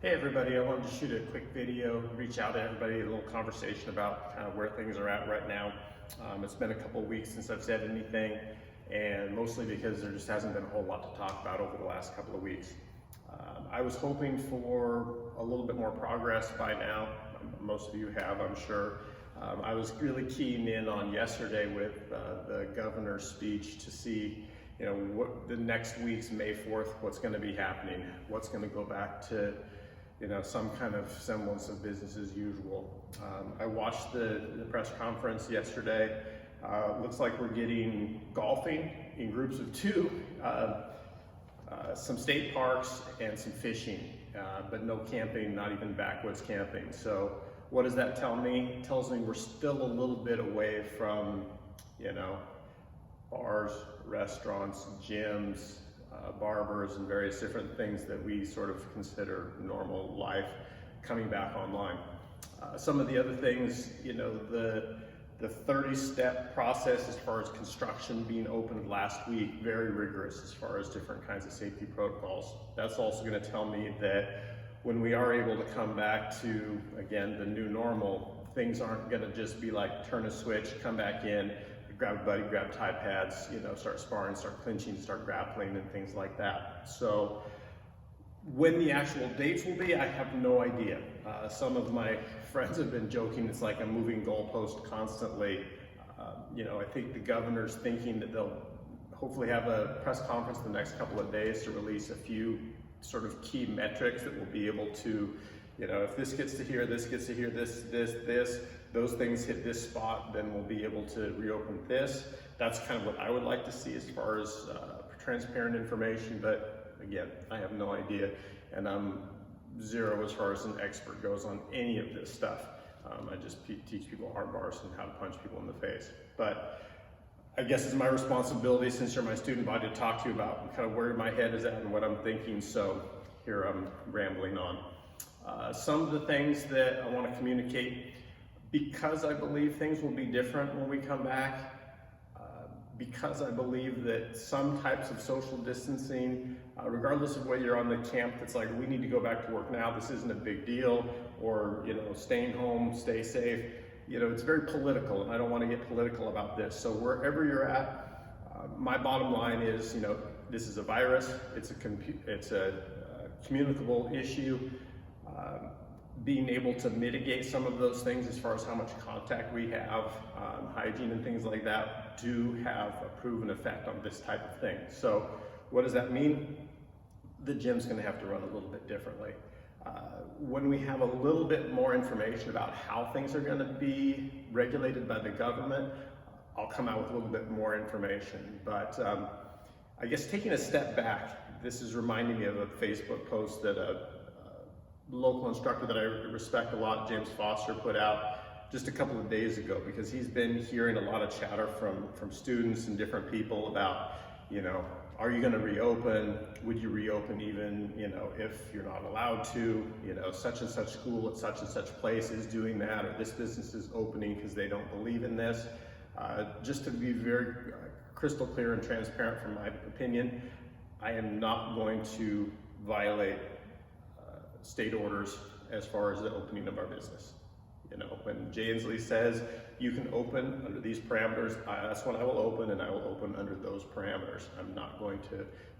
Hey everybody, I wanted to shoot a quick video, reach out to everybody, a little conversation about kind of where things are at right now. It's been a couple of weeks since I've said anything, and mostly because there just hasn't been a whole lot to talk about over the last couple of weeks. I was hoping for a little bit more progress by now. Most of you have, I'm sure. I was really keen in on yesterday with the governor's speech to see what the next week's May 4th, what's going to be happening, what's going to go back to some kind of semblance of business as usual. I watched the press conference yesterday. Looks like we're getting golfing in groups of two, some state parks and some fishing, but no camping, not even backwoods camping. So what does that tell me? It tells me we're still a little bit away from, bars, restaurants, gyms, barbers, and various different things that we sort of consider normal life coming back online. Some of the other things, the 30-step process as far as construction being opened last week, very rigorous as far as different kinds of safety protocols. That's also going to tell me that when we are able to come back to, again, the new normal, things aren't going to just be like turn a switch, come back in, grab a buddy, grab tie pads, start sparring, start clinching, start grappling, and things like that. So when the actual dates will be, I have no idea. Some of my friends have been joking, it's like a moving goalpost constantly. I think the governor's thinking that they'll hopefully have a press conference in the next couple of days to release a few sort of key metrics that will be able to, if this gets to here, this gets to here, this, those things hit this spot, then we'll be able to reopen this. That's kind of what I would like to see as far as transparent information, but again, I have no idea, and I'm zero as far as an expert goes on any of this stuff. I just teach people arm bars and how to punch people in the face. But I guess it's my responsibility, since you're my student body, to talk to you about kind of where my head is at and what I'm thinking, so here I'm rambling on. Some of the things that I want to communicate, because I believe things will be different when we come back, because I believe that some types of social distancing, regardless of whether you're on the camp that's like, we need to go back to work now, this isn't a big deal, or staying home, stay safe, it's very political, and I don't want to get political about this. So wherever you're at, my bottom line is, this is a virus, it's a communicable issue. Being able to mitigate some of those things as far as how much contact we have, hygiene and things like that, do have a proven effect on this type of thing. So what does that mean? The gym's going to have to run a little bit differently. When we have a little bit more information about how things are going to be regulated by the government, I'll come out with a little bit more information. But I guess taking a step back, this is reminding me of a Facebook post that a local instructor that I respect a lot, James Foster, put out just a couple of days ago, because he's been hearing a lot of chatter from students and different people about, are you going to reopen? Would you reopen even, if you're not allowed to? Such and such school at such and such place is doing that, or this business is opening because they don't believe in this. Just to be very crystal clear and transparent from my opinion, I am not going to violate state orders as far as the opening of our business. When Jay Inslee says you can open under these parameters, that's when I will open, and I will open under those parameters. I'm not going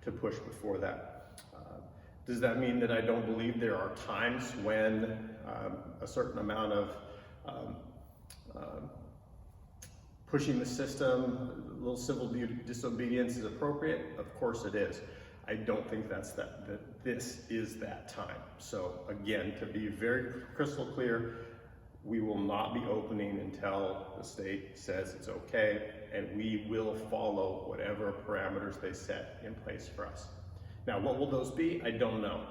to push before that. Does that mean that I don't believe there are times when a certain amount of pushing the system, a little civil disobedience is appropriate? Of course it is. I don't think that this is that time. So again, to be very crystal clear, we will not be opening until the state says it's okay, and we will follow whatever parameters they set in place for us. Now, what will those be? I don't know.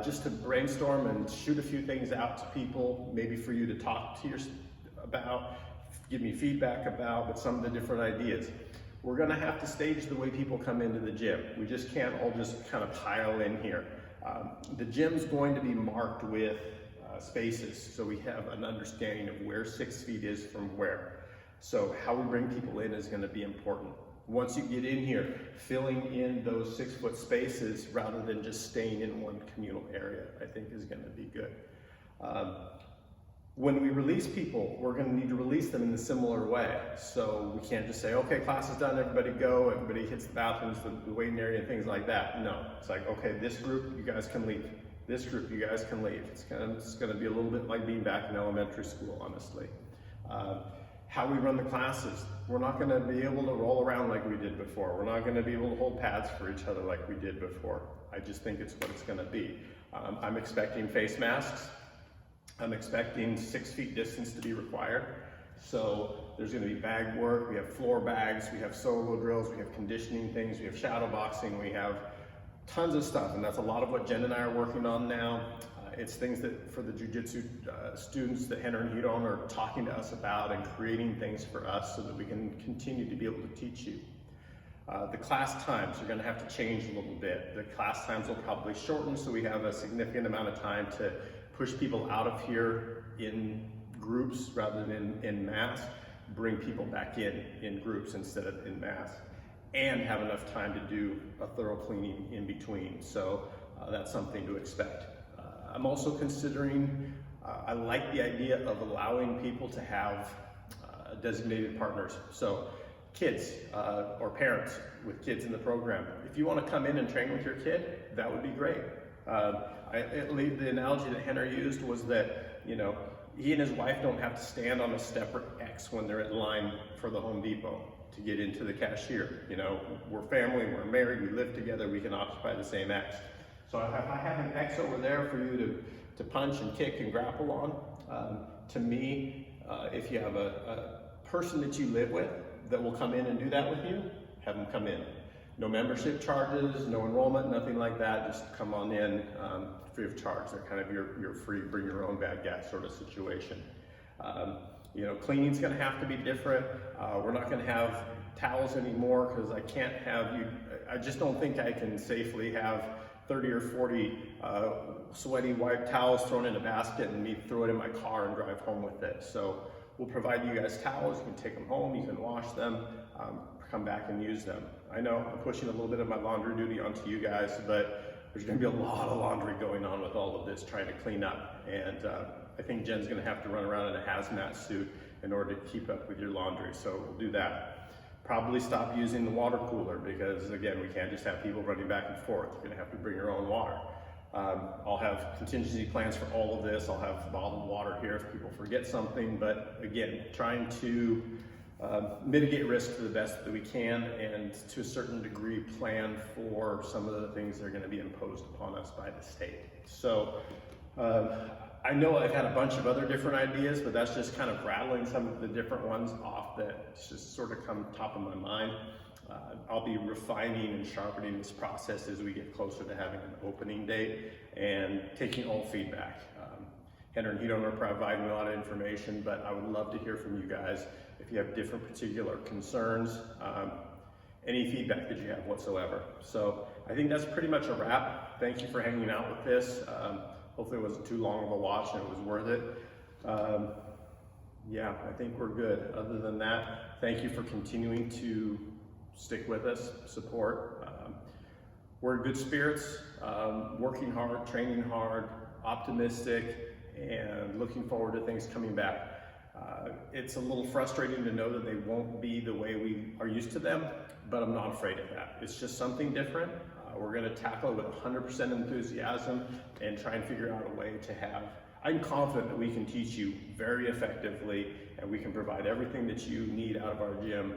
Just to brainstorm and shoot a few things out to people, maybe for you to talk to about, give me feedback about, but some of the different ideas. We're going to have to stage the way people come into the gym. We just can't all just kind of pile in here. The gym's going to be marked with spaces, so we have an understanding of where 6 feet is from where. So how we bring people in is going to be important. Once you get in here, filling in those 6-foot spaces rather than just staying in one communal area, I think is going to be good. When we release people, we're going to need to release them in a similar way. So we can't just say, okay, class is done, everybody go, everybody hits the bathrooms, the waiting area, and things like that. No, it's like, okay, this group, you guys can leave. This group, you guys can leave. It's going to be a little bit like being back in elementary school, honestly. How we run the classes, we're not going to be able to roll around like we did before. We're not going to be able to hold pads for each other like we did before. I just think it's what it's going to be. I'm expecting face masks. I'm expecting 6 feet distance to be required. So there's going to be bag work. We have floor bags. We have solo drills. We have conditioning things. We have shadow boxing. We have tons of stuff, and that's a lot of what Jen and I are working on now. It's things that for the jiu-jitsu students that Henner and Hedon are talking to us about and creating things for us so that we can continue to be able to teach you. The class times are going to have to change a little bit. The class times will probably shorten, so we have a significant amount of time to push people out of here in groups rather than in mass, bring people back in groups instead of in mass, and have enough time to do a thorough cleaning in between. So that's something to expect. I'm also considering, I like the idea of allowing people to have designated partners. So kids or parents with kids in the program, if you want to come in and train with your kid, that would be great. The analogy that Henner used was that, you know, he and his wife don't have to stand on a separate X when they're in line for the Home Depot to get into the cashier. You know, we're family, we're married, we live together, we can occupy the same X. So if I have an X over there for you to punch and kick and grapple on, to me, if you have a person that you live with that will come in and do that with you, have them come in. No membership charges, no enrollment, nothing like that. Just come on in free of charge. They're kind of your free, bring your own bad gas sort of situation. You know, cleaning's going to have to be different. We're not going to have towels anymore because I can't have you. I just don't think I can safely have 30 or 40 sweaty white towels thrown in a basket and me throw it in my car and drive home with it. So we'll provide you guys towels. You can take them home. You can wash them. Come back and use them. I know I'm pushing a little bit of my laundry duty onto you guys, but there's going to be a lot of laundry going on with all of this trying to clean up, and I think Jen's going to have to run around in a hazmat suit in order to keep up with your laundry, so we'll do that. Probably stop using the water cooler because, again, we can't just have people running back and forth. You're going to have to bring your own water. I'll have contingency plans for all of this. I'll have bottled water here if people forget something, but again, trying to mitigate risk to the best that we can, and to a certain degree plan for some of the things that are going to be imposed upon us by the state. So I know I've had a bunch of other different ideas, but that's just kind of rattling some of the different ones off that just sort of come top of my mind. I'll be refining and sharpening this process as we get closer to having an opening date and taking all feedback. Henner and Hedon are providing a lot of information, but I would love to hear from you guys if you have different particular concerns, any feedback that you have whatsoever. So I think that's pretty much a wrap. Thank you for hanging out with this. Hopefully it wasn't too long of a watch and it was worth it. Yeah, I think we're good. Other than that, thank you for continuing to stick with us, support. We're in good spirits, working hard, training hard, optimistic, and looking forward to things coming back. It's a little frustrating to know that they won't be the way we are used to them, but I'm not afraid of that. It's just something different. We're going to tackle it with 100% enthusiasm and try and figure out a way to have. I'm confident that we can teach you very effectively, and we can provide everything that you need out of our gym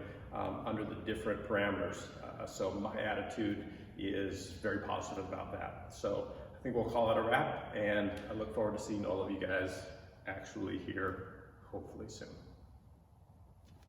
under the different parameters. So my attitude is very positive about that. So I think we'll call it a wrap, and I look forward to seeing all of you guys actually here hopefully soon.